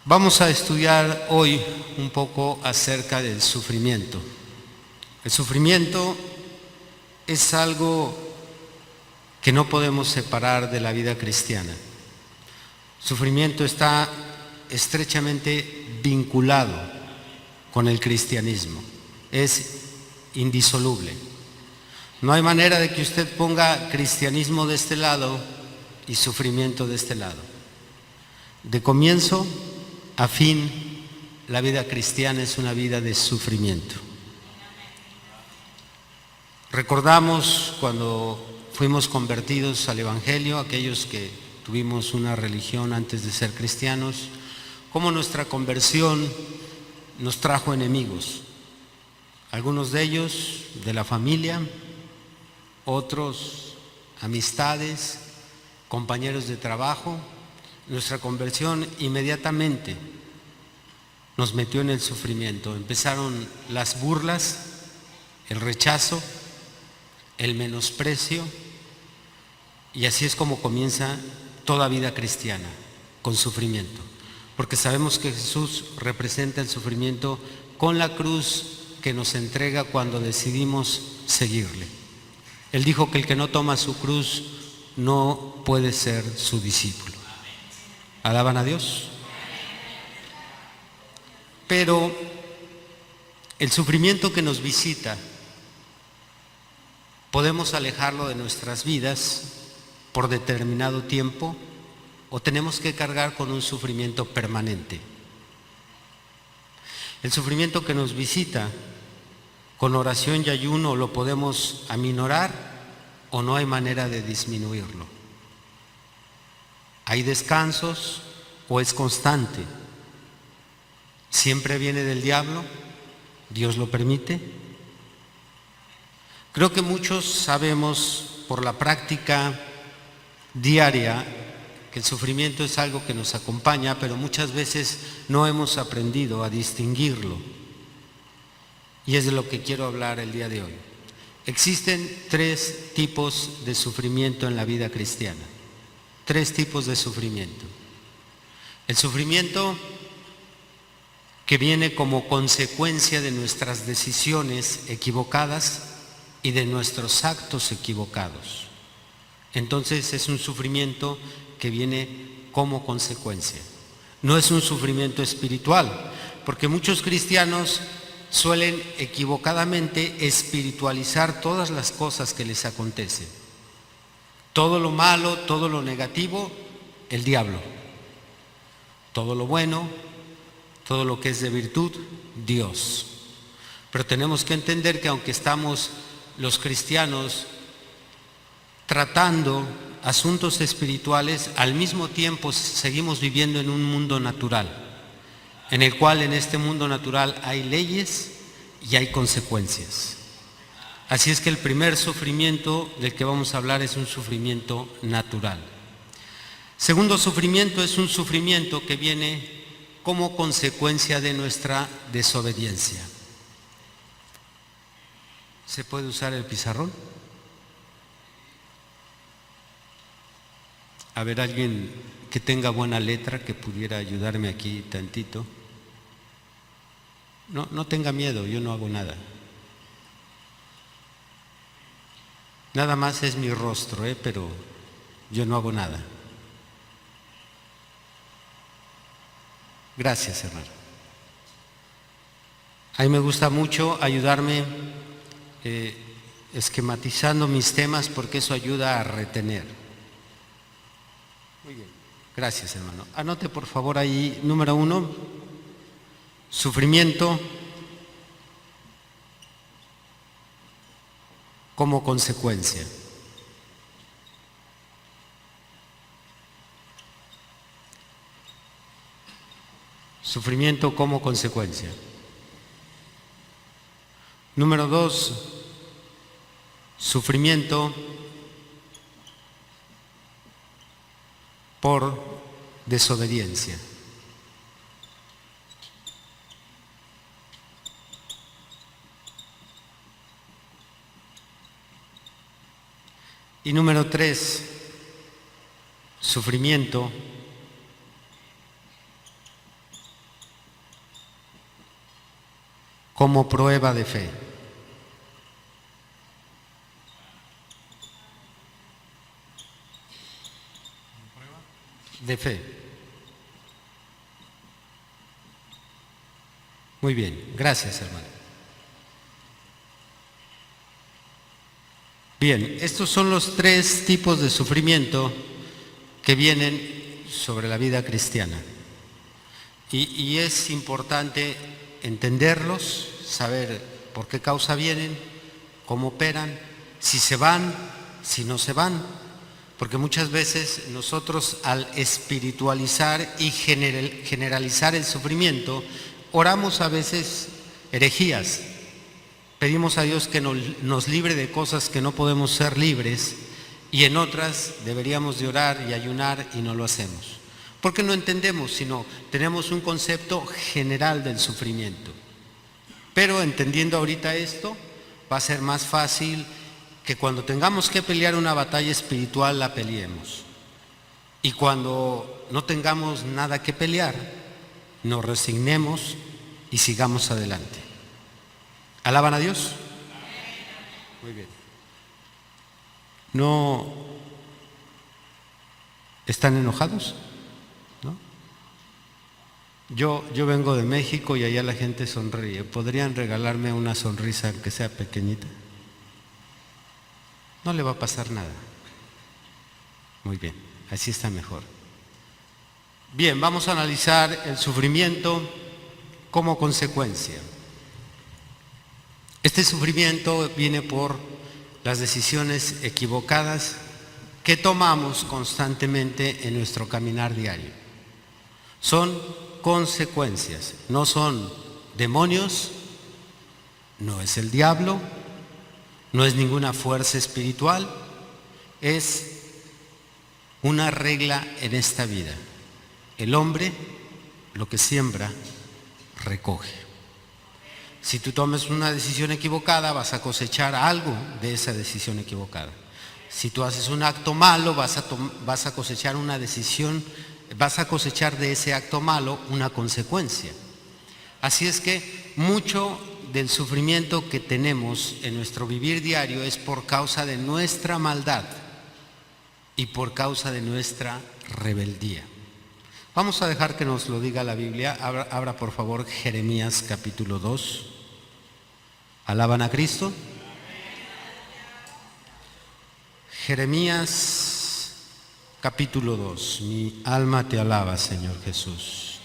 Vamos a estudiar hoy un poco acerca del sufrimiento. El sufrimiento es algo que no podemos separar de la vida cristiana. El sufrimiento está estrechamente vinculado con el cristianismo, es indisoluble. No hay manera de que usted ponga cristianismo de este lado y sufrimiento de este lado. De comienzo a fin, la vida cristiana es una vida de sufrimiento. Recordamos cuando fuimos convertidos al Evangelio, aquellos que tuvimos una religión antes de ser cristianos, cómo nuestra conversión nos trajo enemigos. Algunos de ellos de la familia, otros amistades, compañeros de trabajo. Nuestra conversión inmediatamente nos metió en el sufrimiento. Empezaron las burlas, el rechazo, el menosprecio, y así es como comienza toda vida cristiana, con sufrimiento. Porque sabemos que Jesús representa el sufrimiento con la cruz que nos entrega cuando decidimos seguirle. Él dijo que el que no toma su cruz no puede ser su discípulo. ¿Alaban a Dios? Pero el sufrimiento que nos visita, podemos alejarlo de nuestras vidas por determinado tiempo o tenemos que cargar con un sufrimiento permanente. El sufrimiento que nos visita, con oración y ayuno lo podemos aminorar o no hay manera de disminuirlo. ¿Hay descansos o es constante? ¿Siempre viene del diablo? ¿Dios lo permite? Creo que muchos sabemos por la práctica diaria que el sufrimiento es algo que nos acompaña, pero muchas veces no hemos aprendido a distinguirlo. Y es de lo que quiero hablar el día de hoy. Existen 3 tipos de sufrimiento en la vida cristiana. 3 tipos de sufrimiento. El sufrimiento que viene como consecuencia de nuestras decisiones equivocadas y de nuestros actos equivocados. Entonces es un sufrimiento que viene como consecuencia. No es un sufrimiento espiritual, porque muchos cristianos suelen equivocadamente espiritualizar todas las cosas que les acontecen. Todo lo malo, todo lo negativo, el diablo. Todo lo bueno, todo lo que es de virtud, Dios. Pero tenemos que entender que aunque estamos los cristianos tratando asuntos espirituales, al mismo tiempo seguimos viviendo en un mundo natural, en el cual en este mundo natural hay leyes y hay consecuencias. Así es que el primer sufrimiento del que vamos a hablar es un sufrimiento natural. Segundo sufrimiento es un sufrimiento que viene como consecuencia de nuestra desobediencia. ¿Se puede usar el pizarrón? A ver, alguien que tenga buena letra que pudiera ayudarme aquí tantito. No tenga miedo, yo no hago nada. Nada más es mi rostro, pero yo no hago nada. Gracias, hermano. A mí me gusta mucho ayudarme esquematizando mis temas porque eso ayuda a retener. Muy bien. Gracias, hermano. Anote por favor ahí, número 1, sufrimiento como consecuencia. Sufrimiento como consecuencia. Número 2, sufrimiento por desobediencia. Y número 3, sufrimiento como prueba de fe. De fe. Muy bien, gracias, hermano. Bien, estos son los 3 tipos de sufrimiento que vienen sobre la vida cristiana. Y es importante entenderlos, saber por qué causa vienen, cómo operan, si se van, si no se van, porque muchas veces nosotros al espiritualizar y generalizar el sufrimiento, oramos a veces herejías, pedimos a Dios que nos libre de cosas que no podemos ser libres, y en otras deberíamos de orar y ayunar y no lo hacemos. Porque no entendemos, sino tenemos un concepto general del sufrimiento. Pero entendiendo ahorita esto, va a ser más fácil que cuando tengamos que pelear una batalla espiritual la peleemos. Y cuando no tengamos nada que pelear, nos resignemos y sigamos adelante. ¿Alaban a Dios? Muy bien. ¿No están enojados? ¿No? Yo vengo de México y allá la gente sonríe. ¿Podrían regalarme una sonrisa aunque sea pequeñita? No le va a pasar nada. Muy bien, así está mejor. Bien, vamos a analizar el sufrimiento como consecuencia. Este sufrimiento viene por las decisiones equivocadas que tomamos constantemente en nuestro caminar diario. Son consecuencias, no son demonios, no es el diablo, no es ninguna fuerza espiritual, es una regla en esta vida. El hombre, lo que siembra, recoge. Si tú tomas una decisión equivocada, vas a cosechar algo de esa decisión equivocada. Si tú haces un acto malo, vas a cosechar una decisión, vas a cosechar de ese acto malo una consecuencia. Así es que mucho del sufrimiento que tenemos en nuestro vivir diario es por causa de nuestra maldad y por causa de nuestra rebeldía. Vamos a dejar que nos lo diga la Biblia. Abra por favor Jeremías capítulo 2. ¿Alaban a Cristo? Jeremías capítulo 2. Mi alma te alaba, Señor Jesús.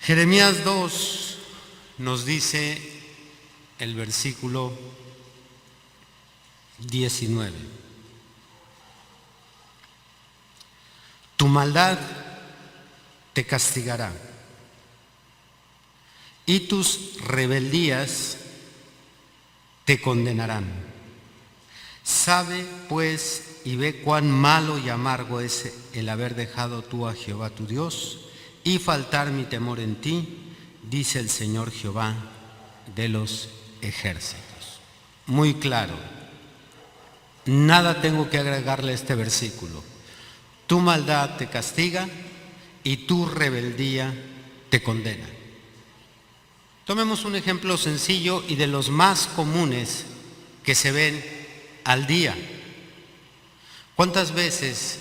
Jeremías 2 nos dice el versículo 19. Tu maldad te castigará y tus rebeldías te condenarán. Sabe pues y ve cuán malo y amargo es el haber dejado tú a Jehová tu Dios y faltar mi temor en ti, dice el Señor Jehová de los ejércitos. Muy claro, nada tengo que agregarle a este versículo. Tu maldad te castiga y tu rebeldía te condena. Tomemos un ejemplo sencillo y de los más comunes que se ven al día. ¿Cuántas veces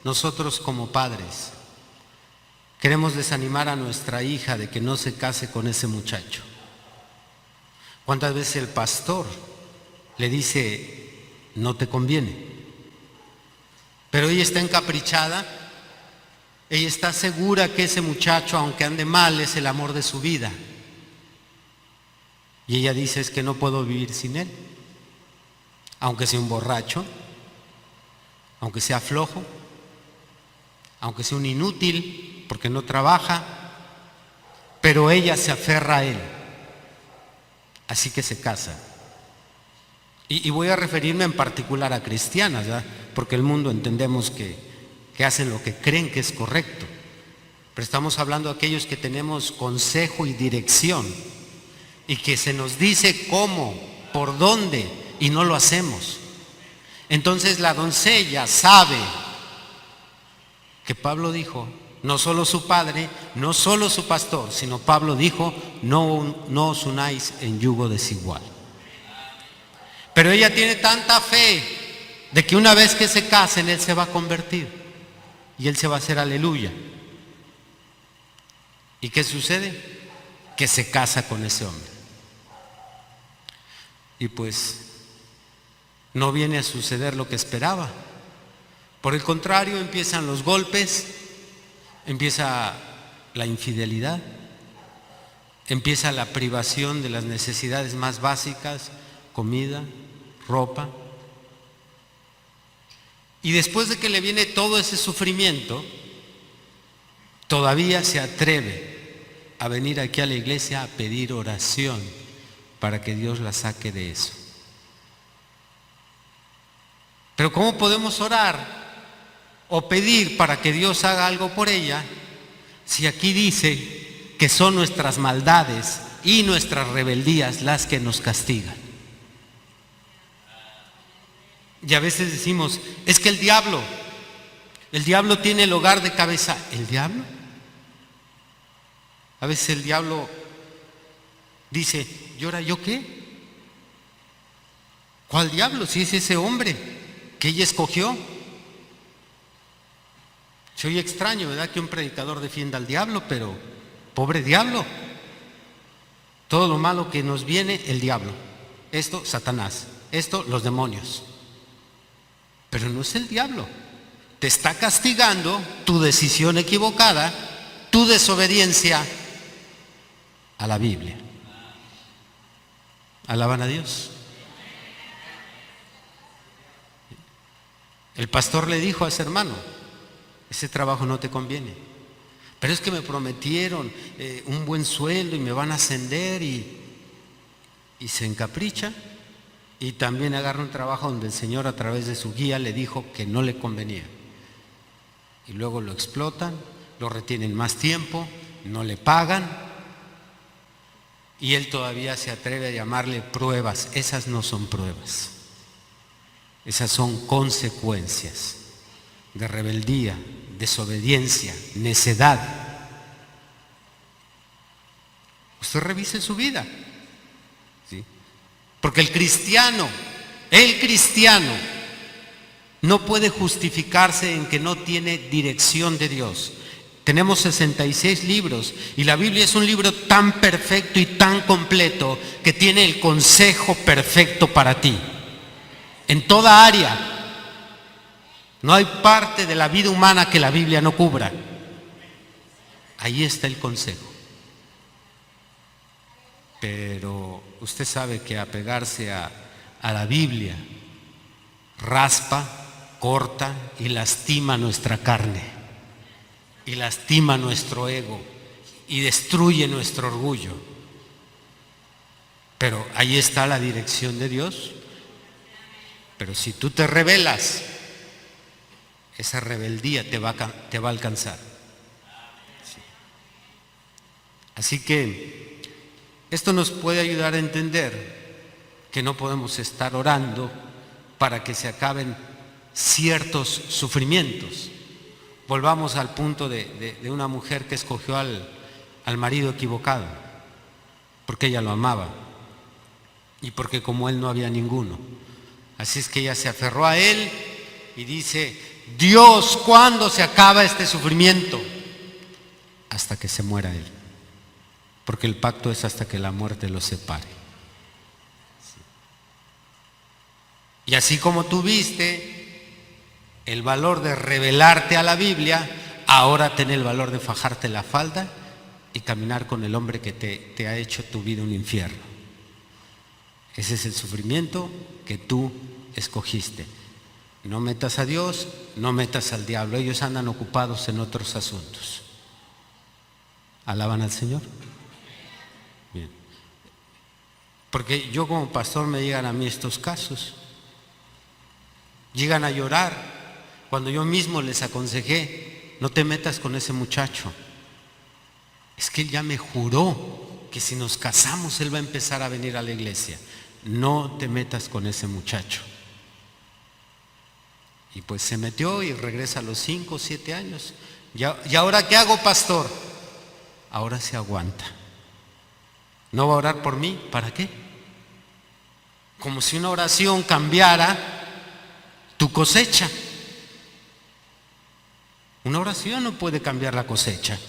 nosotros como padres queremos desanimar a nuestra hija de que no se case con ese muchacho? ¿Cuántas veces el pastor le dice, no te conviene? Pero ella está encaprichada, ella está segura que ese muchacho, aunque ande mal, es el amor de su vida. Y ella dice, es que no puedo vivir sin él, aunque sea un borracho, aunque sea flojo, aunque sea un inútil, porque no trabaja, pero ella se aferra a él, así que se casa. Y voy a referirme en particular a cristianas, ¿verdad? Porque el mundo entendemos que hacen lo que creen que es correcto, pero estamos hablando de aquellos que tenemos consejo y dirección y que se nos dice cómo, por dónde, y no lo hacemos. Entonces la doncella sabe que Pablo dijo, no solo su padre, no solo su pastor, sino Pablo dijo, no os unáis en yugo desigual. Pero ella tiene tanta fe de que una vez que se casen, él se va a convertir y él se va a hacer aleluya. ¿Y qué sucede? Que se casa con ese hombre. Y pues no viene a suceder lo que esperaba. Por el contrario, empiezan los golpes, empieza la infidelidad, empieza la privación de las necesidades más básicas, comida, ropa. Y después de que le viene todo ese sufrimiento, todavía se atreve a venir aquí a la iglesia a pedir oración para que Dios la saque de eso. Pero ¿cómo podemos orar o pedir para que Dios haga algo por ella si aquí dice que son nuestras maldades y nuestras rebeldías las que nos castigan? Y a veces decimos, es que el diablo tiene el hogar de cabeza. ¿El diablo? A veces el diablo dice, ¿y ahora yo qué? ¿Cuál diablo? Si es ese hombre que ella escogió. Se oye extraño, ¿verdad?, que un predicador defienda al diablo, pero pobre diablo. Todo lo malo que nos viene, el diablo. Esto, Satanás. Esto, los demonios. Pero no es el diablo. Te está castigando tu decisión equivocada, tu desobediencia a la Biblia. ¿Alaban a Dios? El pastor le dijo a ese hermano, ese trabajo no te conviene, pero es que me prometieron un buen sueldo y me van a ascender, y se encapricha y también agarra un trabajo donde el Señor a través de su guía le dijo que no le convenía, y luego lo explotan, lo retienen más tiempo, no le pagan, y él todavía se atreve a llamarle pruebas. Esas no son pruebas, esas son consecuencias de rebeldía, desobediencia, necedad. Usted revise su vida, ¿sí? Porque el cristiano no puede justificarse en que no tiene dirección de Dios. Tenemos 66 libros y la Biblia es un libro tan perfecto y tan completo que tiene el consejo perfecto para ti. En toda área. No hay parte de la vida humana que la Biblia no cubra. Ahí está el consejo. Pero usted sabe que apegarse a la Biblia raspa, corta y lastima nuestra carne. Y lastima nuestro ego. Y destruye nuestro orgullo. Pero ahí está la dirección de Dios. Pero si tú te rebelas, esa rebeldía te va a alcanzar. Sí. Así que esto nos puede ayudar a entender que no podemos estar orando para que se acaben ciertos sufrimientos. Volvamos al punto de una mujer que escogió al marido equivocado, porque ella lo amaba y porque como él no había ninguno. Así es que ella se aferró a él y dice, Dios, ¿cuándo se acaba este sufrimiento? Hasta que se muera él, porque el pacto es hasta que la muerte los separe. Y así como tuviste el valor de rebelarte a la Biblia, ahora ten el valor de fajarte la falda y caminar con el hombre que te ha hecho tu vida un infierno. Ese es el sufrimiento que tú escogiste. No metas a Dios, no metas al diablo. Ellos andan ocupados en otros asuntos. ¿Alaban al Señor? Bien. Porque yo como pastor me llegan a mí estos casos. Llegan a llorar cuando yo mismo les aconsejé, no te metas con ese muchacho. Es que él ya me juró que si nos casamos él va a empezar a venir a la iglesia. No te metas con ese muchacho. Y pues se metió y regresa a los 5 o 7 años. ¿Y ahora qué hago, pastor? Ahora se aguanta. ¿No va a orar por mí? ¿Para qué? Como si una oración cambiara tu cosecha. Una oración no puede cambiar la cosecha.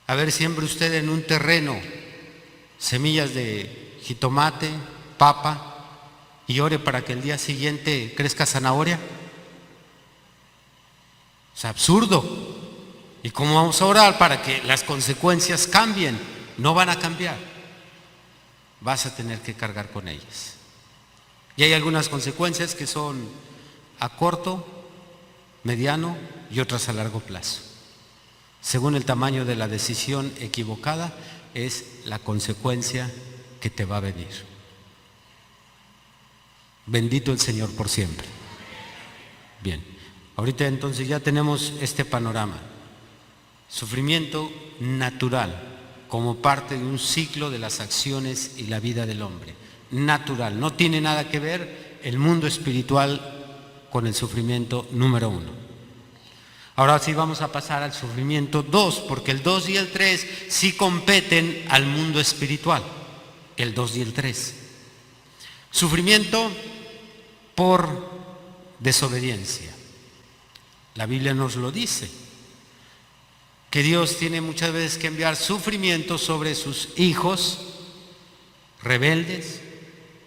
A ver, siembre usted en un terreno semillas de jitomate, papa, y ore para que el día siguiente crezca zanahoria. Es absurdo. ¿Y cómo vamos a orar para que las consecuencias cambien? No van a cambiar. Vas a tener que cargar con ellas. Y hay algunas consecuencias que son a corto, mediano y otras a largo plazo. Según el tamaño de la decisión equivocada, es la consecuencia que te va a venir. Bendito el Señor por siempre. Bien, ahorita entonces ya tenemos este panorama. Sufrimiento natural, como parte de un ciclo de las acciones y la vida del hombre. Natural, no tiene nada que ver el mundo espiritual con el sufrimiento número 1. Ahora sí vamos a pasar al sufrimiento 2, porque el 2 y el 3 sí competen al mundo espiritual, el 2 y el 3. Sufrimiento por desobediencia. La Biblia nos lo dice, que Dios tiene muchas veces que enviar sufrimiento sobre sus hijos rebeldes,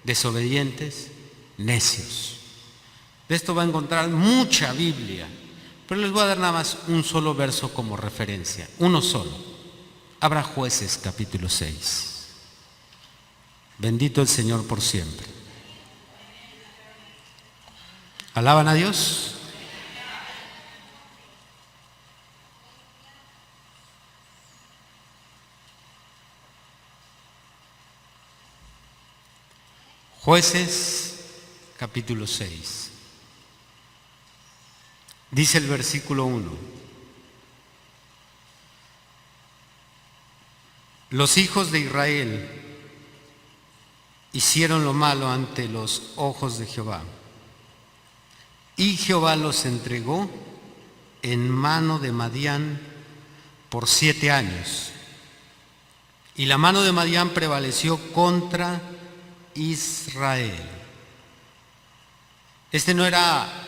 desobedientes, necios. De esto va a encontrar mucha Biblia, pero les voy a dar nada más un solo verso como referencia, uno solo. Abra Jueces capítulo 6. Bendito el Señor por siempre. ¿Alaban a Dios? Jueces capítulo 6. Dice el versículo 1. Los hijos de Israel hicieron lo malo ante los ojos de Jehová, y Jehová los entregó en mano de Madián por 7 años. Y la mano de Madián prevaleció contra Israel. Este no era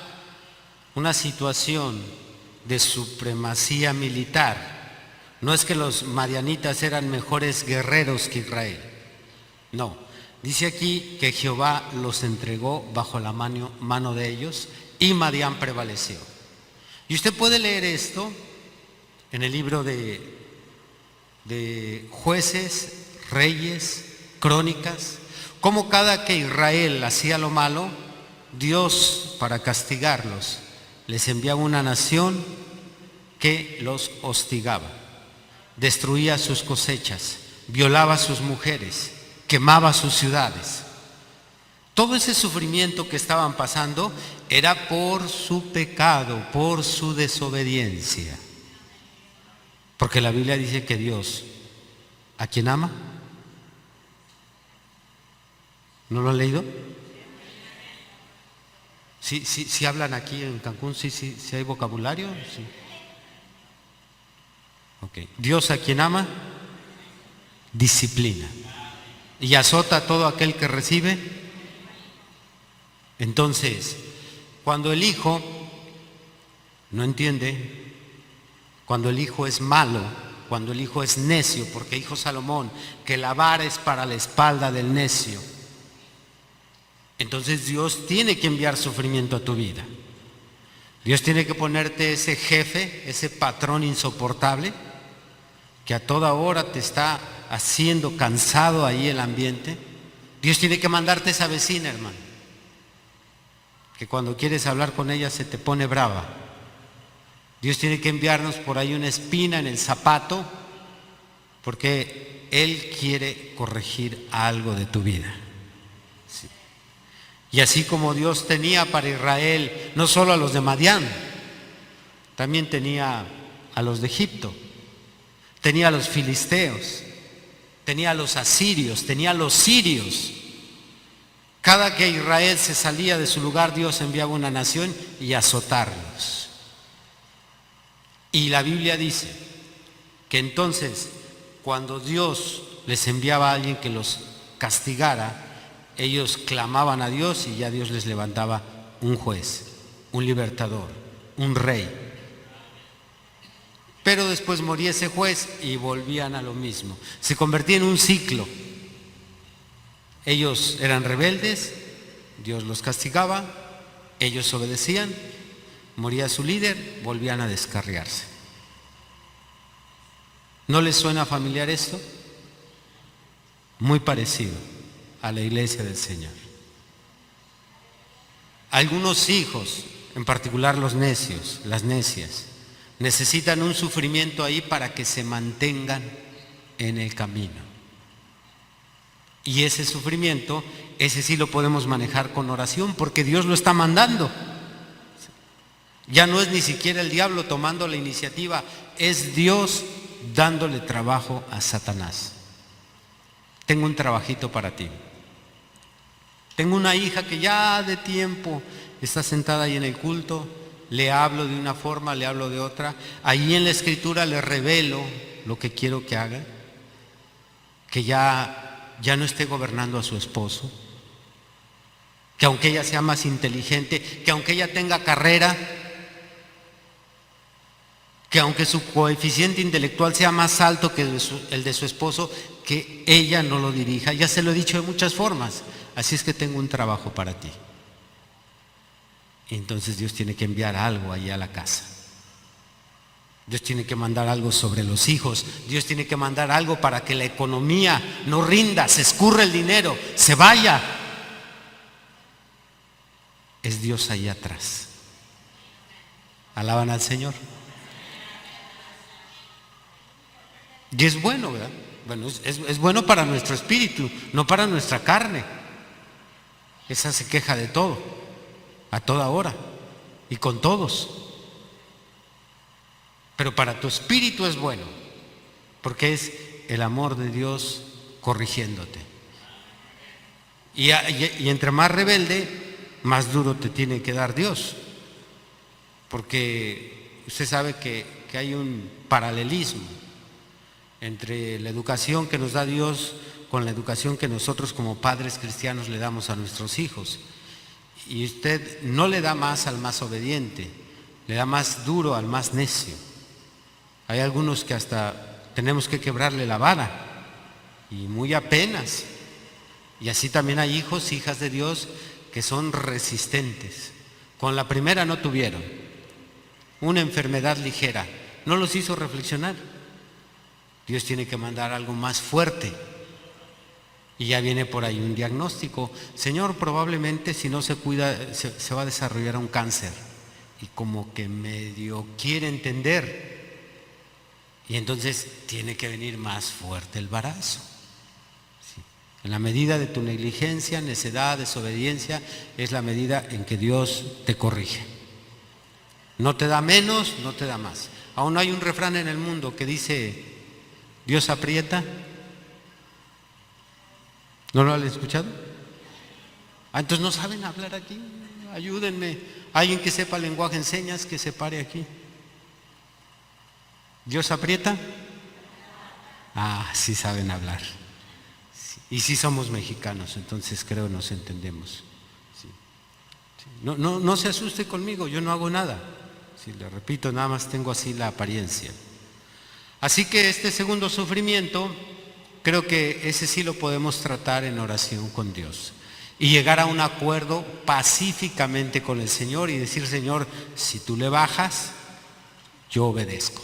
una situación de supremacía militar. No es que los madianitas eran mejores guerreros que Israel. No. Dice aquí que Jehová los entregó bajo la mano de ellos y Madián prevaleció. Y usted puede leer esto en el libro de Jueces, Reyes, Crónicas, como cada que Israel hacía lo malo, Dios, para castigarlos, les enviaba una nación que los hostigaba, destruía sus cosechas, violaba a sus mujeres, quemaba sus ciudades. Todo ese sufrimiento que estaban pasando era por su pecado, por su desobediencia. Porque la Biblia dice que Dios, ¿a quién ama? ¿No lo han leído? Sí hablan aquí en Cancún, sí hay vocabulario. Sí. Okay. Dios a quien ama, disciplina. Y azota a todo aquel que recibe. Entonces, cuando el hijo no entiende, cuando el hijo es malo, cuando el hijo es necio, porque dijo Salomón que la vara es para la espalda del necio, entonces Dios tiene que enviar sufrimiento a tu vida. Dios tiene que ponerte ese jefe, ese patrón insoportable, que a toda hora te está haciendo cansado ahí el ambiente. Dios tiene que mandarte esa vecina, hermano, que cuando quieres hablar con ella se te pone brava. Dios tiene que enviarnos por ahí una espina en el zapato, porque Él quiere corregir algo de tu vida. Sí. Y así como Dios tenía para Israel, no solo a los de Madián, también tenía a los de Egipto, tenía a los filisteos, tenía a los asirios, tenía a los sirios. Cada que Israel se salía de su lugar, Dios enviaba una nación y azotarlos. Y la Biblia dice que entonces, cuando Dios les enviaba a alguien que los castigara, ellos clamaban a Dios y ya Dios les levantaba un juez, un libertador, un rey. Pero después moría ese juez y volvían a lo mismo. Se convertía en un ciclo. Ellos eran rebeldes, Dios los castigaba, ellos obedecían, moría su líder, volvían a descarriarse. ¿No les suena familiar esto? Muy parecido a la iglesia del Señor. Algunos hijos, en particular los necios, las necias, necesitan un sufrimiento ahí para que se mantengan en el camino. Y ese sufrimiento, ese sí lo podemos manejar con oración, porque Dios lo está mandando. Ya no es ni siquiera el diablo tomando la iniciativa, es Dios dándole trabajo a Satanás. Tengo un trabajito para ti. Tengo una hija que ya de tiempo está sentada ahí en el culto, le hablo de una forma, le hablo de otra. Ahí en la escritura le revelo lo que quiero que haga, que ya no esté gobernando a su esposo, que aunque ella sea más inteligente, que aunque ella tenga carrera, que aunque su coeficiente intelectual sea más alto que el de su esposo, que ella no lo dirija. Ya se lo he dicho de muchas formas, así es que tengo un trabajo para ti. Y entonces Dios tiene que enviar algo ahí a la casa. Dios tiene que mandar algo sobre los hijos. Dios tiene que mandar algo para que la economía no rinda, se escurra el dinero, se vaya. Es Dios ahí atrás. ¿Alaban al Señor? Y es bueno, ¿verdad? Bueno, es bueno para nuestro espíritu, no para nuestra carne. Esa se queja de todo, a toda hora y con todos. Pero para tu espíritu es bueno, porque es el amor de Dios corrigiéndote. Y entre más rebelde, más duro te tiene que dar Dios. Porque usted sabe que hay un paralelismo entre la educación que nos da Dios con la educación que nosotros como padres cristianos le damos a nuestros hijos. Y usted no le da más al más obediente, le da más duro al más necio. Hay algunos que hasta tenemos que quebrarle la vara, y muy apenas. Y así también hay hijos, hijas de Dios que son resistentes. Con la primera no tuvieron una enfermedad ligera, no los hizo reflexionar. Dios tiene que mandar algo más fuerte. Y ya viene por ahí un diagnóstico. Señor, probablemente si no se cuida se va a desarrollar un cáncer. Y como que medio quiere entender. Y entonces tiene que venir más fuerte el barazo. Sí. En la medida de tu negligencia, necedad, desobediencia, es la medida en que Dios te corrige. No te da menos, no te da más. Aún hay un refrán en el mundo que dice: Dios aprieta. ¿No lo han escuchado? Entonces no saben hablar aquí. Ayúdenme. Alguien que sepa lenguaje en señas, que se pare aquí. ¿Dios aprieta? Sí saben hablar. Sí. Y sí somos mexicanos, entonces creo nos entendemos. Sí. Sí. No se asuste conmigo, yo no hago nada. Sí, le repito, nada más tengo así la apariencia. Así que este segundo sufrimiento, creo que ese sí lo podemos tratar en oración con Dios y llegar a un acuerdo pacíficamente con el Señor y decir: Señor, si tú le bajas, yo obedezco.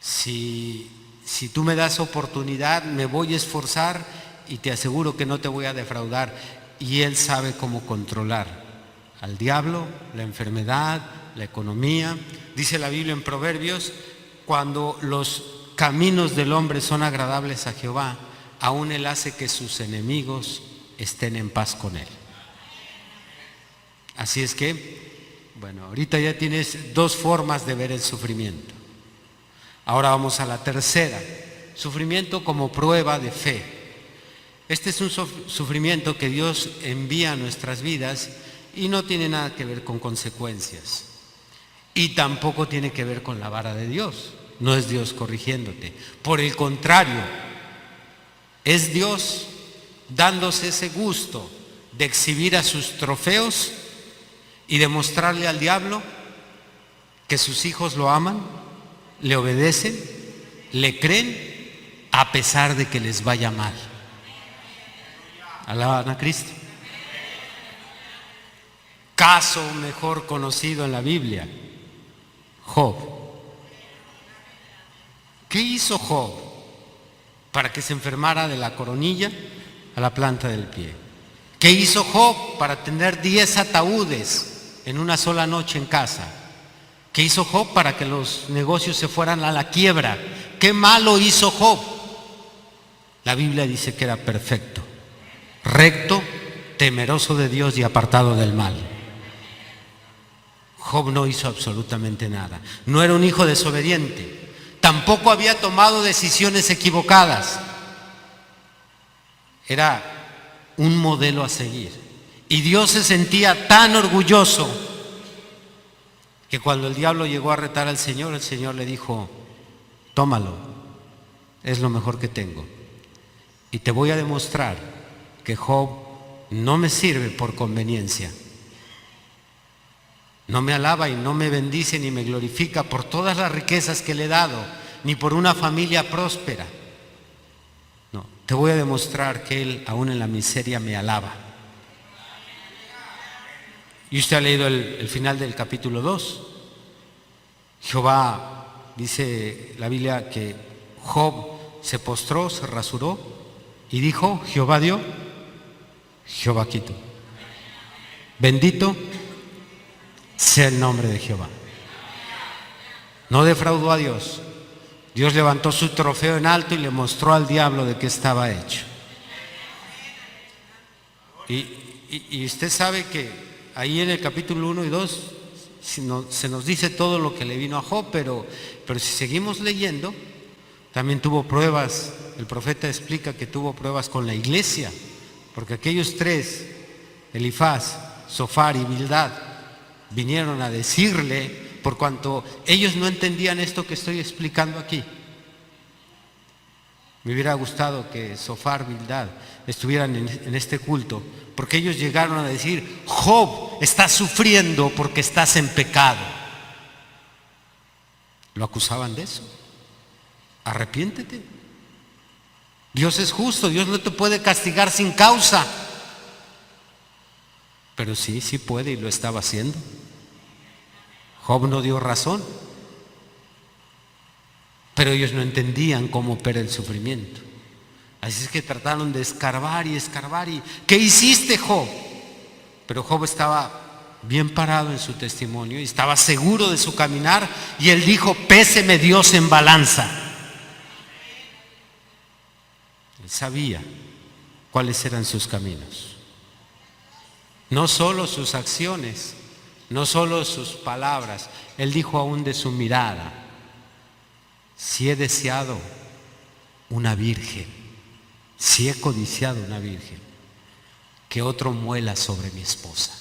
Si tú me das oportunidad, me voy a esforzar y te aseguro que no te voy a defraudar. Y Él sabe cómo controlar al diablo, la enfermedad, la economía. Dice la Biblia en Proverbios: cuando los caminos del hombre son agradables a Jehová, aún Él hace que sus enemigos estén en paz con Él. Así es que, bueno, ahorita ya tienes dos formas de ver el sufrimiento. Ahora vamos a la tercera: sufrimiento como prueba de fe. Este es un sufrimiento que Dios envía a nuestras vidas y no tiene nada que ver con consecuencias. Y tampoco tiene que ver con la vara de Dios. No es Dios corrigiéndote. Por el contrario, es Dios dándose ese gusto de exhibir a sus trofeos y demostrarle al diablo que sus hijos lo aman, le obedecen, le creen, a pesar de que les vaya mal. Alaban a Cristo. Caso mejor conocido en la Biblia, Job. ¿Qué hizo Job para que se enfermara de la coronilla a la planta del pie? ¿Qué hizo Job para tener 10 ataúdes en una sola noche en casa? ¿Qué hizo Job para que los negocios se fueran a la quiebra? ¿Qué malo hizo Job? La Biblia dice que era perfecto, recto, temeroso de Dios y apartado del mal. Job no hizo absolutamente nada. No era un hijo desobediente. Tampoco había tomado decisiones equivocadas. Era un modelo a seguir. Y Dios se sentía tan orgulloso que cuando el diablo llegó a retar al Señor, el Señor le dijo: tómalo, es lo mejor que tengo. Y te voy a demostrar que Job no me sirve por conveniencia. No me alaba y no me bendice ni me glorifica por todas las riquezas que le he dado, ni por una familia próspera. No, te voy a demostrar que él aún en la miseria me alaba. Y usted ha leído el final del capítulo 2. Jehová, dice la Biblia, que Job se postró, se rasuró y dijo: Jehová dio, Jehová quitó. Bendito sea el nombre de Jehová. No defraudó a Dios. Dios levantó su trofeo en alto y le mostró al diablo de qué estaba hecho. Y usted sabe que ahí en el capítulo 1 y 2 se nos dice todo lo que le vino a Job, pero si seguimos leyendo, también tuvo pruebas. El profeta explica que tuvo pruebas con la iglesia, porque aquellos tres, Elifaz, Zofar y Bildad, vinieron a decirle, por cuanto ellos no entendían esto que estoy explicando aquí. Me hubiera gustado que Zofar, Bildad estuvieran en este culto, porque ellos llegaron a decir: Job, estás sufriendo porque estás en pecado. Lo acusaban de eso. Arrepiéntete. Dios es justo, Dios no te puede castigar sin causa. Pero sí puede, y lo estaba haciendo. Job no dio razón, pero ellos no entendían cómo opera el sufrimiento. Así es que trataron de escarbar y escarbar. ¿Y qué hiciste, Job? Pero Job estaba bien parado en su testimonio y estaba seguro de su caminar, y él dijo: péseme Dios en balanza. Él sabía cuáles eran sus caminos, no solo sus acciones, no solo sus palabras. Él dijo aún de su mirada: si he deseado una virgen, si he codiciado una virgen, que otro muela sobre mi esposa.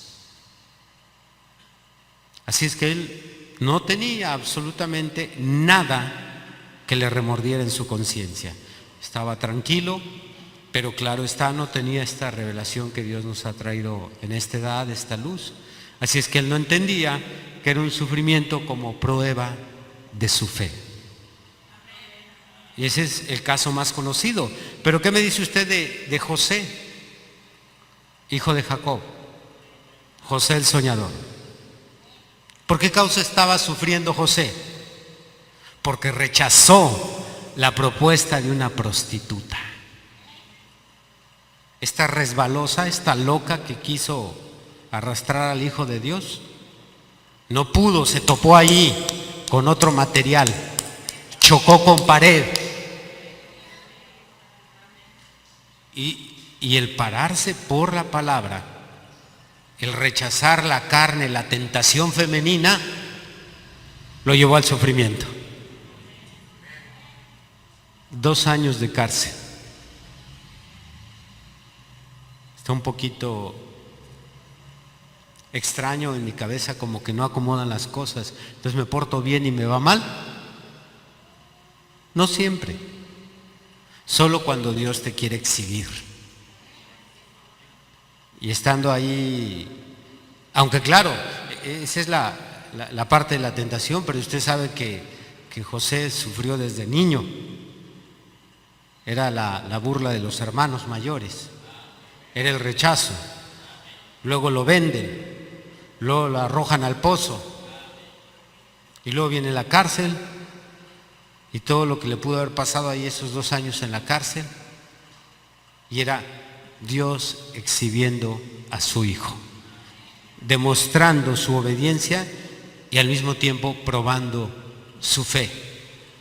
Así es que él no tenía absolutamente nada que le remordiera en su conciencia. Estaba tranquilo, pero claro está, no tenía esta revelación que Dios nos ha traído en esta edad, esta luz. Así es que él no entendía que era un sufrimiento como prueba de su fe. Y ese es el caso más conocido. Pero ¿qué me dice usted de José, hijo de Jacob? José el soñador. ¿Por qué causa estaba sufriendo José? Porque rechazó la propuesta de una prostituta. Esta resbalosa, esta loca que quiso arrastrar al Hijo de Dios, no pudo, se topó allí con otro material, chocó con pared. Y el pararse por la palabra, el rechazar la carne, la tentación femenina, lo llevó al sufrimiento. 2 años de cárcel. Está un poquito extraño en mi cabeza, como que no acomodan las cosas. Entonces me porto bien y me va mal. No siempre. Solo cuando Dios te quiere exhibir. Y estando ahí, aunque claro, esa es la parte de la tentación, pero usted sabe que José sufrió desde niño. Era la burla de los hermanos mayores, era el rechazo. Luego lo venden, luego lo arrojan al pozo, y luego viene la cárcel, y todo lo que le pudo haber pasado ahí esos 2 años en la cárcel, y era Dios exhibiendo a su Hijo, demostrando su obediencia y al mismo tiempo probando su fe.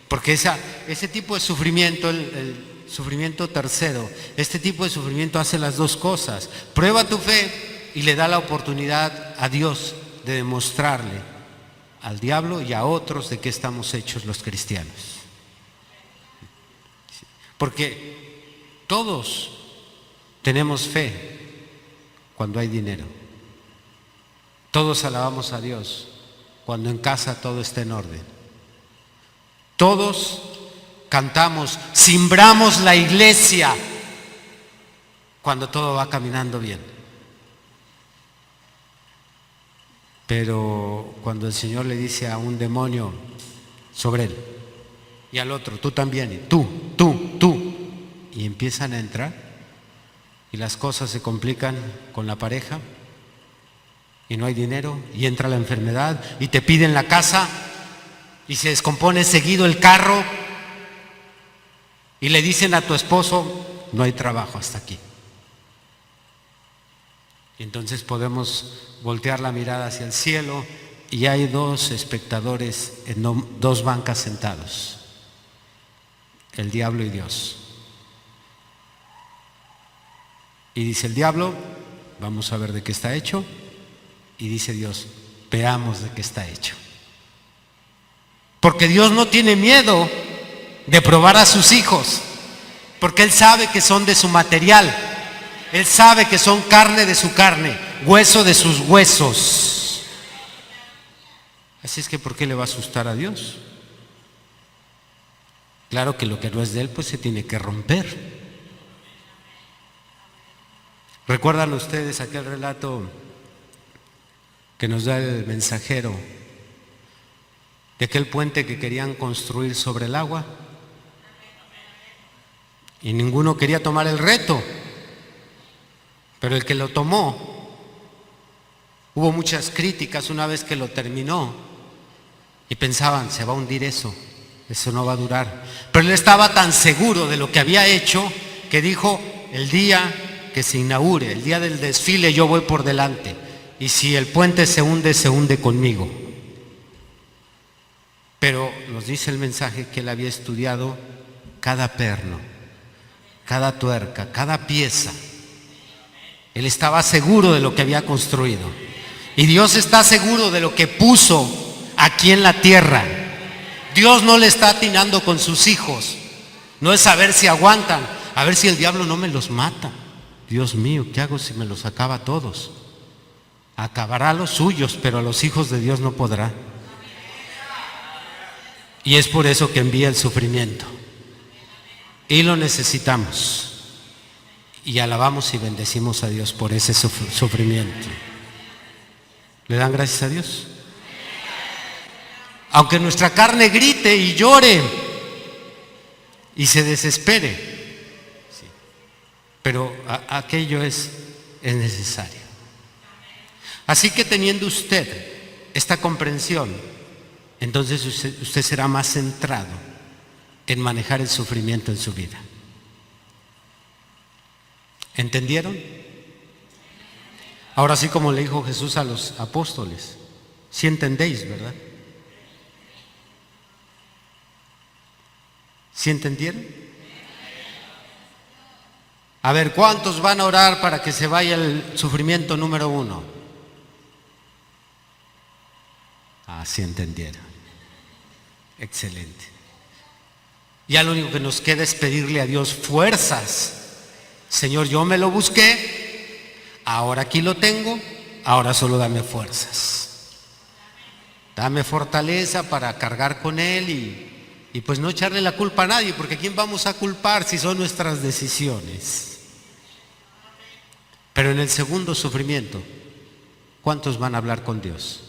Porque ese tipo de sufrimiento, el sufrimiento tercero, este tipo de sufrimiento hace las dos cosas: prueba tu fe y le da la oportunidad a Dios de demostrarle al diablo y a otros de qué estamos hechos los cristianos. Porque todos tenemos fe cuando hay dinero. Todos alabamos a Dios cuando en casa todo está en orden. Todos cantamos, cimbramos la iglesia cuando todo va caminando bien. Pero cuando el Señor le dice a un demonio sobre él y al otro, tú también, y tú, y empiezan a entrar y las cosas se complican con la pareja y no hay dinero y entra la enfermedad y te piden la casa y se descompone seguido el carro y le dicen a tu esposo, no hay trabajo hasta aquí. Y entonces podemos voltear la mirada hacia el cielo y hay 2 espectadores en 2 bancas sentados, el diablo y Dios. Y dice el diablo, vamos a ver de qué está hecho, y dice Dios, veamos de qué está hecho. Porque Dios no tiene miedo de probar a sus hijos, porque Él sabe que son de su material, Él sabe que son carne de su carne, hueso de sus huesos. Así es que ¿por qué le va a asustar a Dios? Claro que lo que no es de Él pues se tiene que romper. ¿Recuerdan ustedes aquel relato que nos da el mensajero de aquel puente que querían construir sobre el agua? Y ninguno quería tomar el reto, pero el que lo tomó, hubo muchas críticas una vez que lo terminó y pensaban, se va a hundir eso no va a durar. Pero él estaba tan seguro de lo que había hecho que dijo, el día que se inaugure, el día del desfile, yo voy por delante, y si el puente se hunde conmigo. Pero nos dice el mensaje que él había estudiado cada perno, cada tuerca, cada pieza. Él estaba seguro de lo que había construido. Y Dios está seguro de lo que puso aquí en la tierra. Dios no le está atinando con sus hijos. No es a ver si aguantan, a ver si el diablo no me los mata. Dios mío, ¿qué hago si me los acaba a todos? Acabará a los suyos, pero a los hijos de Dios no podrá. Y es por eso que envía el sufrimiento. Y lo necesitamos. Y alabamos y bendecimos a Dios por ese sufrimiento. ¿Le dan gracias a Dios? Aunque nuestra carne grite y llore y se desespere, sí, pero aquello es necesario. Así que teniendo usted esta comprensión, entonces usted será más centrado en manejar el sufrimiento en su vida. ¿Entendieron? Ahora sí, como le dijo Jesús a los apóstoles, sí entendéis, ¿verdad? ¿Sí entendieron? A ver, ¿cuántos van a orar para que se vaya el sufrimiento número 1? Sí entendieron. Excelente. Ya lo único que nos queda es pedirle a Dios fuerzas. Señor, yo me lo busqué, ahora aquí lo tengo, ahora solo dame fuerzas. Dame fortaleza para cargar con él y pues no echarle la culpa a nadie, porque ¿a quién vamos a culpar si son nuestras decisiones? Pero en el segundo sufrimiento, ¿cuántos van a hablar con Dios?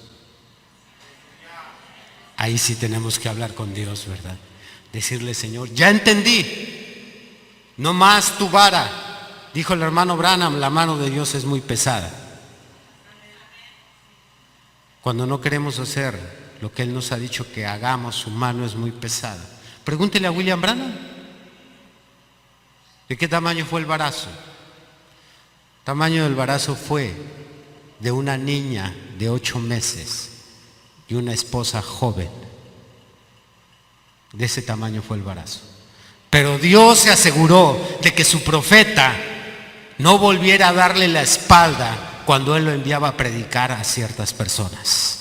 Ahí sí tenemos que hablar con Dios, ¿verdad? Decirle, Señor, ya entendí, no más tu vara. Dijo el hermano Branham, la mano de Dios es muy pesada. Cuando no queremos hacer lo que Él nos ha dicho que hagamos, su mano es muy pesada. Pregúntele a William Branham, ¿de qué tamaño fue el embarazo? El tamaño del embarazo fue de una niña de 8 meses y una esposa joven. De ese tamaño fue el embarazo. Pero Dios se aseguró de que su profeta no volviera a darle la espalda cuando Él lo enviaba a predicar a ciertas personas.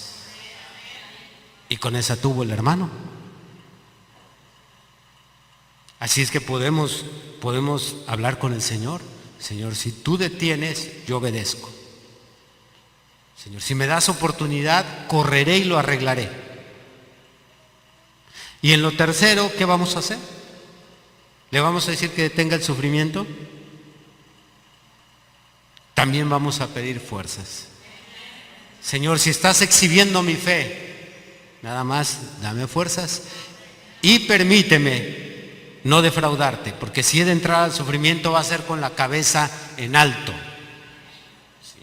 Y con esa tuvo el hermano. Así es que podemos hablar con el Señor. Señor, si tú detienes, yo obedezco. Señor, si me das oportunidad, correré y lo arreglaré. Y en lo tercero, ¿qué vamos a hacer? ¿Le vamos a decir que detenga el sufrimiento? También vamos a pedir fuerzas. Señor, si estás exhibiendo mi fe, nada más dame fuerzas y permíteme no defraudarte, porque si he de entrar al sufrimiento va a ser con la cabeza en alto. Sí.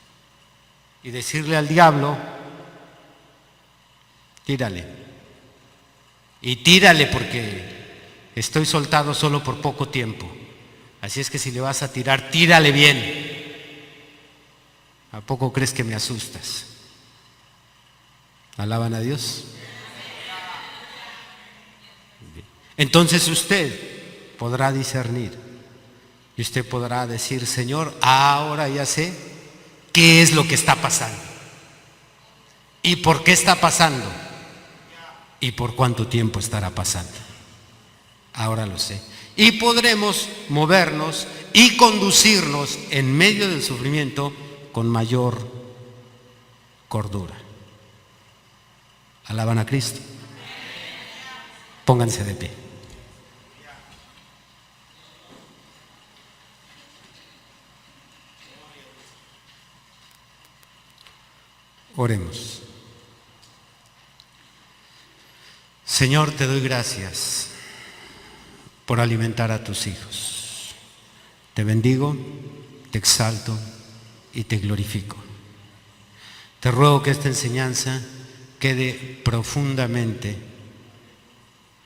Y decirle al diablo, tírale. Y tírale porque estoy soltado solo por poco tiempo. Así es que si le vas a tirar, tírale bien. ¿A poco crees que me asustas? ¿Alaban a Dios? Entonces usted podrá discernir y usted podrá decir, Señor, ahora ya sé qué es lo que está pasando y por qué está pasando y por cuánto tiempo estará pasando. Ahora lo sé. Y podremos movernos y conducirnos en medio del sufrimiento con mayor cordura. ¿Alaban a Cristo? Pónganse de pie. Oremos. Señor, te doy gracias por alimentar a tus hijos. Te bendigo, te exalto y te glorifico. Te ruego que esta enseñanza quede profundamente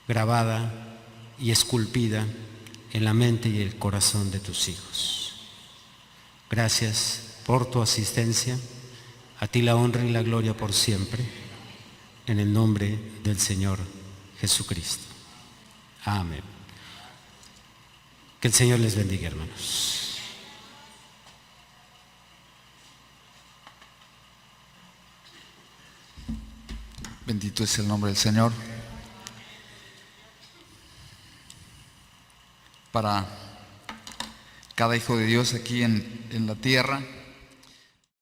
grabada y esculpida en la mente y el corazón de tus hijos. Gracias por tu asistencia. A ti la honra y la gloria por siempre, en el nombre del Señor Jesucristo. Amén. Que el Señor les bendiga, hermanos. Bendito es el nombre del Señor. Para cada hijo de Dios aquí en la tierra,